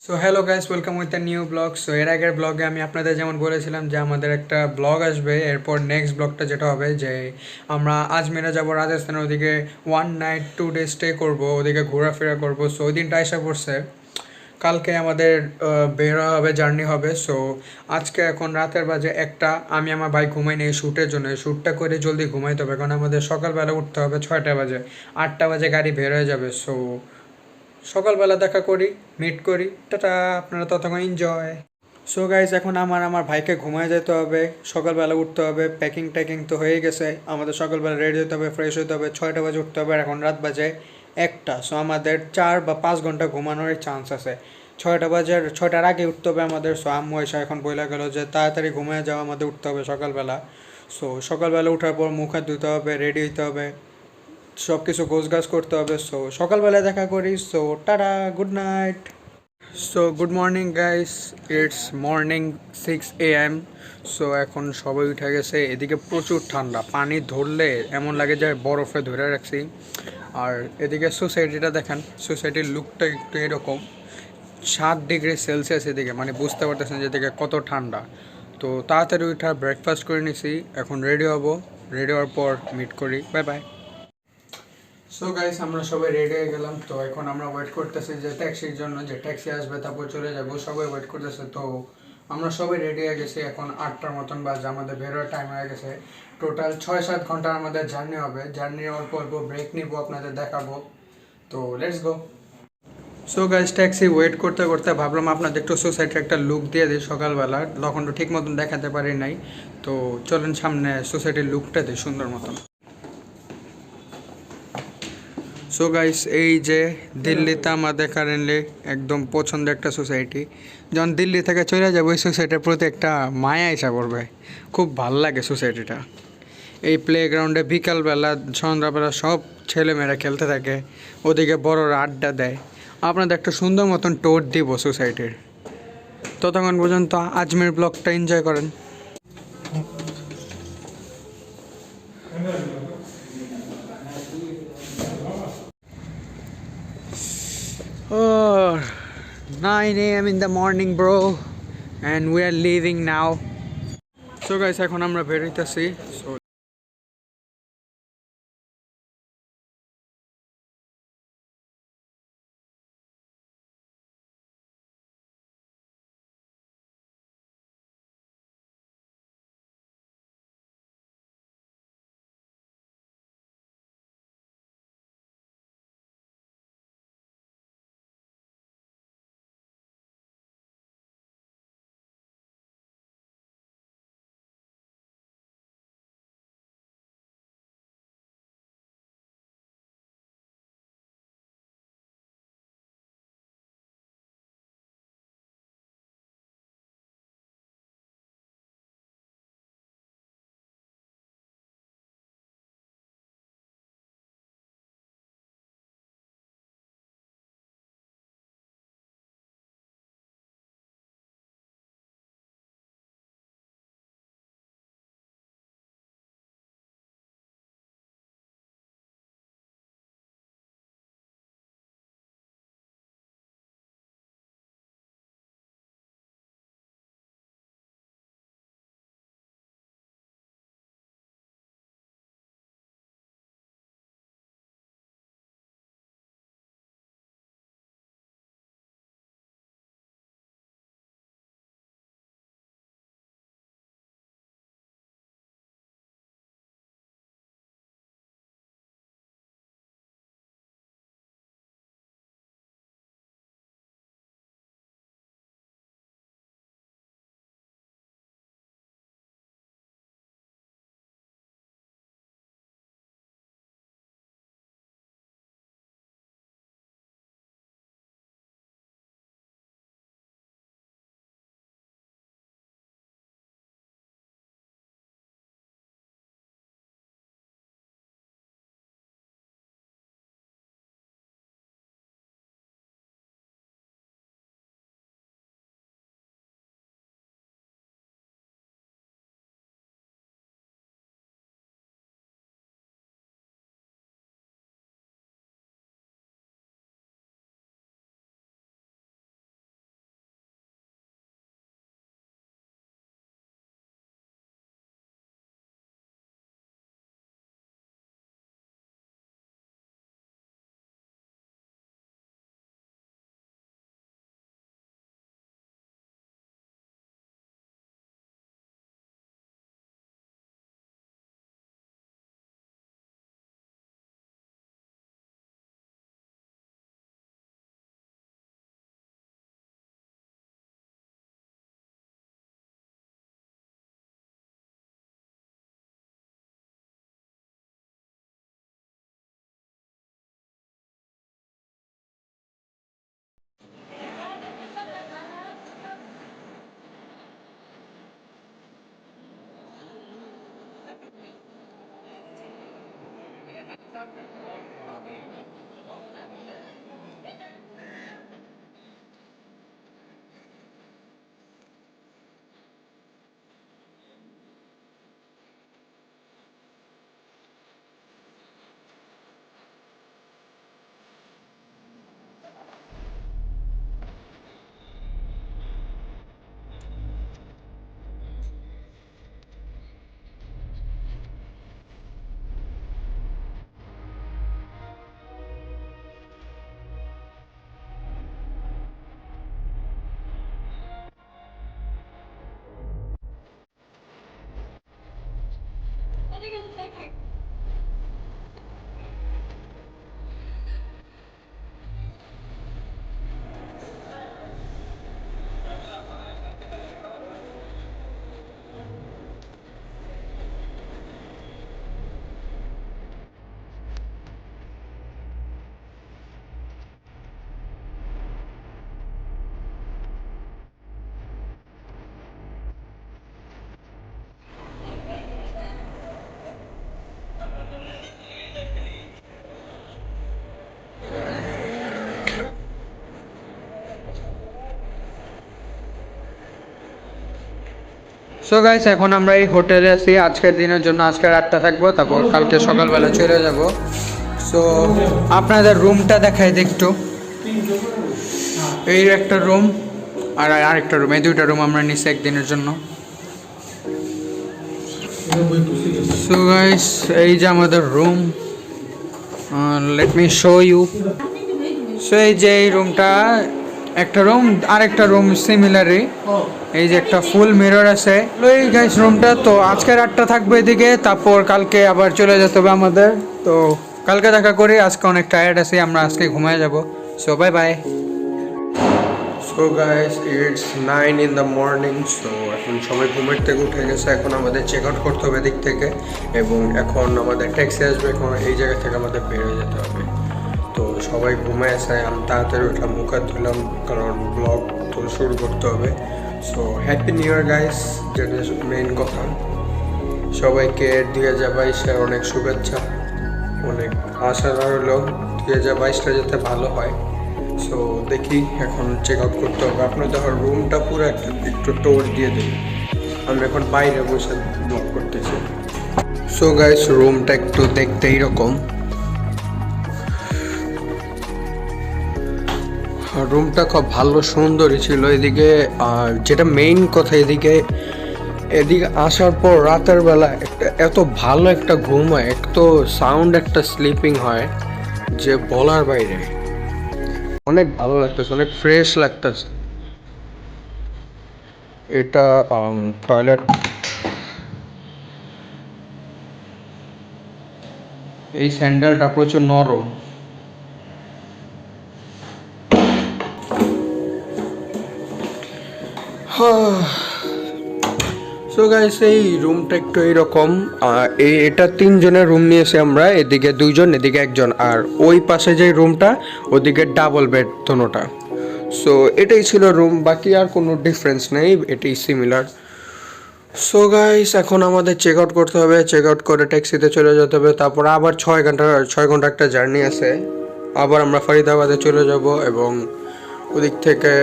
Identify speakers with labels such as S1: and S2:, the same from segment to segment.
S1: So hello guys, welcome with the new blog. So এর আগের ব্লগে আমি আপনাদের যেমন বলেছিলাম যে আমাদের একটা ব্লগ আসবে, এরপর নেক্সট ব্লগটা যেটা হবে যে আমরা আজমিরে যাব, রাজস্থানের ওদিকে 1 নাইট 2 ডে স্টে করব, ওদিকে ঘোরাফেরা করব। সো ওই দিনটা এসে পড়ছে, কালকে আমাদের বের হওয়া হবে, জার্নি হবে। সো আজকে এখন রাতের বাজে একটা, আমি আমার বাইক ঘুমাই নেই শ্যুটের জন্য। শ্যুটটা করে জলদি ঘুমাইতে হবে, কারণ আমাদের সকালবেলা উঠতে হবে 6টা বাজে, 8টা বাজে গাড়ি বের হয়ে যাবে। সো সকালবেলা দেখা করি, মিট করি, টাটা। আপনারা ততক্ষণ এনজয়। সো গাইজ, এখন আমার ভাইকে ঘুমায় যেতে হবে, সকালবেলা উঠতে হবে, প্যাকিং ট্যাকিং তো হয়ে গেছে। আমাদের সকালবেলা রেডি হতে হবে, ফ্রেশ হতে হবে, 6টা বাজে উঠতে হবে, আর এখন রাত বাজে একটা। সো আমাদের 4 বা 5 ঘন্টা ঘুমানোর চান্স আছে। 6টার আগে উঠতে হবে আমাদের। সো আম্মু এসে এখন বইলা গেল যে তাড়াতাড়ি ঘুমিয়ে যাওয়া, আমাদের উঠতে হবে সকালবেলা। সো সকালবেলা উঠার পর মুখ হাত ধুতে হবে, রেডি হতে হবে, সব কিছু গোছগাছ করতে হবে। সো সকালবেলা দেখা করি। So tata, good night. So good morning guys, it's morning 6 AM। So এখন সবাই উঠে গেছে, এদিকে প্রচুর ঠান্ডা, পানি ধরলে এমন লাগে যে বরফে ধরে রাখছি। আর এদিকে সোসাইটিটা দেখেন, সোসাইটির লুকটা একটু এরকম, 7 ডিগ্রি সেলসিয়াস এদিকে, মানে বুঝতে পারতেছেন যে এদিকে কত ঠান্ডা। তো তাড়াতাড়ি উঠা ব্রেকফাস্ট করে নিছি, এখন রেডি হব। রেডি হওয়ার পর মিট করি, বাই বাই। সো গাইস, আমরা সবাই রেডি হয়ে গেলাম। তো এখন আমরা ওয়েট করতেছি যে ট্যাক্সির জন্য, যে ট্যাক্সি আসবে তারপর চলে যাব। সবাই ওয়েট করতেছে। তো আমরা সবাই রেডি হয়ে গেছি, এখন 8টার মতন বাজে, আমাদের বেরোর টাইম হয়ে গেছে। টোটাল 6-7 ঘন্টার আমাদের জার্নি হবে। জার্নি অল্প অল্প ব্রেক নিব, আপনাদের দেখাবো। তো let's go. So guys, taxi wait করতে করতে ভাবলাম আপনাদের একটু সোসাইটির একটা লুক দিয়ে দিই সকালবেলা, তখন তো ঠিক মতন দেখাতে পারি নাই। তো চলেন সামনে সোসাইটির লুকটা দিই সুন্দর মতন। সো গাইস, এই যে দিল্লিতে আমাদের কারেন্টলি একদম পছন্দের একটা সোসাইটি। যখন দিল্লি থেকে চলে যাবো, ওই সোসাইটির প্রতি একটা মায়া এসে পড়বে। খুব ভাল লাগে সোসাইটিটা। এই প্লেগ্রাউন্ডে বিকালবেলা সন্ধ্যাবেলা সব ছেলেমেয়েরা খেলতে থাকে, ওদিকে বড়রা আড্ডা দেয়। আপনাদের একটা সুন্দর মতন টোর দিব সোসাইটির। ততক্ষণ পর্যন্ত আজমের ব্লগটা এনজয় করেন। Oh, 9 AM in the morning, bro, and we are leaving now. So guys, এখন আমরা বেরোইতেছি। সো সো গাইস, এখন আমরা এই হোটেলে আছি আজকের দিনের জন্য। আজকে রাতটা থাকবো, তারপর কালকে সকালবেলা চলে যাব। সো আপনাদের রুমটা দেখাই একটু। এই একটা রুম আর আরেকটা রুম, এই দুইটা রুম আমরা নিচ্ছি একদিনের জন্য। সো গাইস, এই যে আমাদের room, let me show you. So এই যে এই রুমটা, একটা রুম আরেকটা রুম সিমিলারই। এই যে একটা ফুল মিরর আছে। এই গাইস রুমটা, তো আজকে রাতটা থাকবে এদিকে, তারপর কালকে আবার চলে যেতে হবে আমাদের। তো কালকে দেখা করি, আজকে অনেক টায়ার্ড আছি, আমরা আজকে ঘুমায় যাব। So bye bye. So guys, it's 9 in the morning. So এখন সবাই ঘুমের থেকে উঠে গেছে, এখন আমাদের চেক আউট করতে হবে দিক থেকে, এবং এখন আমাদের ট্যাক্সি আসবে, এখন এই জায়গা থেকে আমাদের বেরিয়ে যেতে হবে। তো সবাই ঘুমায় আছে, আমি তাড়াতাড়ি উঠলাম, মুখ হাত ধুলাম, কারণ ব্লগ তো শুরু করতে হবে। So happy new year guys, যেটা মেইন কথা। সবাইকে 2022-এর অনেক শুভেচ্ছা, অনেক আশা রইল 2022টা যাতে ভালো হয়। সো দেখি, এখন চেক আউট করতে হবে। আপনাদের রুমটা পুরো একটু টোর দিয়ে দিই। আমি এখন বাইরে বসে ব্লগ করতেছি। সো গাইস, রুমটা একটু দেখতে এইরকম। রুমটা খুব ভালো সুন্দরই ছিল। এদিকে যেটা মেইন কথা, এদিকে আসার পর রাতের বেলা একটা এত ভালো একটা ঘুম হয়, এত সাউন্ড একটা স্লিপিং হয় যে বলার বাইরে। অনেক ভালো লাগতেছে, অনেক ফ্রেশ লাগতেছে। এটা টয়লেট। এই স্যান্ডেলটা প্রচুর নরম। সো গাইস, এই রুমটা একটু এইরকম। এটা 3 জনের রুম নিয়েছি আমরা, এদিকে 2 জন, এদিকে 1 জন, আর ওই পাশে যে রুমটা ওদিকে ডাবল বেড দোনোটা। সো এটাই ছিল রুম, বাকি আর কোনো ডিফারেন্স নেই, এটাই সিমিলার। সো গাইস, এখন আমাদের চেক আউট করতে হবে, চেক আউট করে ট্যাক্সিতে চলে যেতে হবে, তারপর আবার 6 ঘন্টা একটা জার্নি আছে। আবার আমরা ফরিদাবাদে চলে যাব, এবং ওদিক থেকে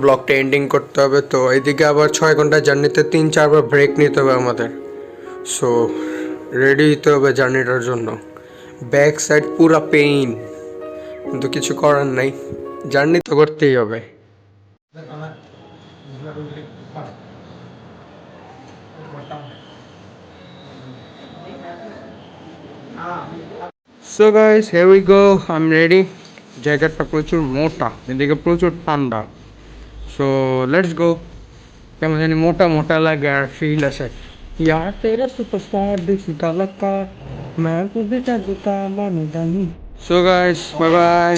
S1: ব্লগটা এন্ডিং করতে হবে। তো এদিকে আবার 6 ঘন্টা জার্নিতে 3-4 বার ব্রেক নিতে হবে আমাদের। সো রেডি হতে হবে জার্নিটার জন্য। ব্যাক সাইড পুরা পেইন, কিন্তু কিছু করার নাই, জার্নি তো করতেই হবে। So guys, here we go, I am ready. জ্যাকেটটা প্রচুর মোটা, এদিকে প্রচুর ঠান্ডা। So let's go. কেমন জানি মোটা মোটা লাগে, আর ফিল আছে यार तेरा सुपरस्टार दिखता लगा मैं तुझे चाहता मानी जानी। So guys, bye bye.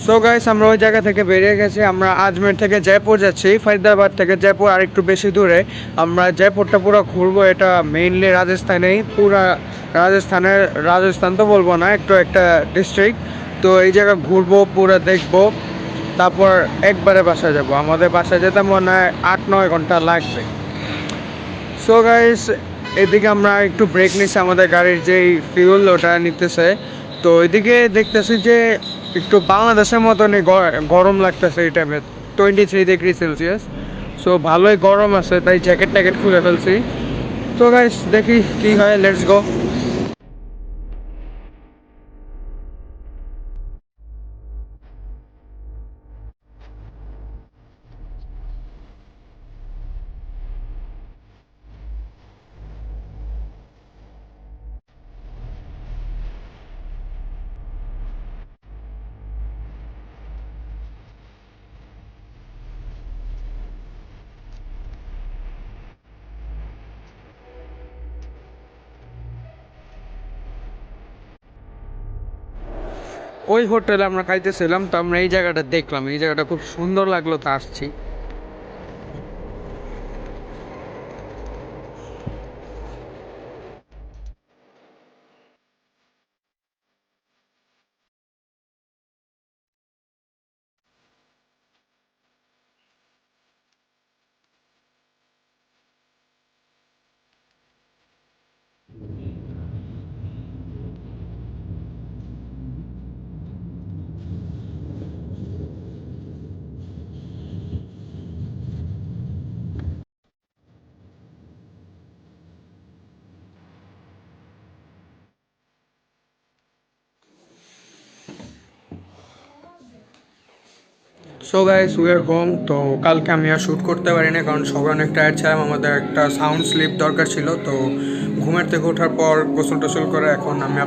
S1: So guys আমরা ওই জায়গা থেকে বেরিয়ে গেছি, আমরা আজমের থেকে জয়পুর যাচ্ছি, ফরিদাবাদ থেকে জয়পুর আর একটু বেশি দূরে। আমরা জয়পুরটা পুরো ঘুরবো, এটা মেইনলি রাজস্থানেই, পুরা রাজস্থানের, রাজস্থান তো বলবো না, একটু একটা ডিস্ট্রিক্ট। তো এই জায়গা ঘুরবো, পুরো দেখবো, তারপর একবারে বাসা যাব। আমাদের বাসা যেতে মনে হয় 8-9 ঘন্টা লাগবে। সো গাইস এদিকে আমরা একটু ব্রেক নিচ্ছি, আমাদের গাড়ির যেই ফিউল ওটা নিতেছে। তো এদিকে দেখতেছি যে একটু বাংলাদেশের মতনই গরম লাগতেছে এই টাইমে, 23 ডিগ্রি সেলসিয়াস। সো ভালোই গরম আছে, তাই জ্যাকেট ট্যাকেট খুলে ফেলছি। তো গাইস দেখি কি হয়, লেটস গো। ওই হোটেলে আমরা খাইতেছিলাম, তো আমরা এই জায়গাটা দেখলাম, এই জায়গাটা খুব সুন্দর লাগলো, তো আসছি। So guys we are home. তো কালকে আমি আর শ্যুট করতে পারি না, কারণ সবাই অনেক টায়ার্ড ছিলাম, আমাদের একটা সাউন্ড স্লিপ দরকার ছিল। তো ঘুমের থেকে ওঠার পর গোসল টোসল করে এখন আমি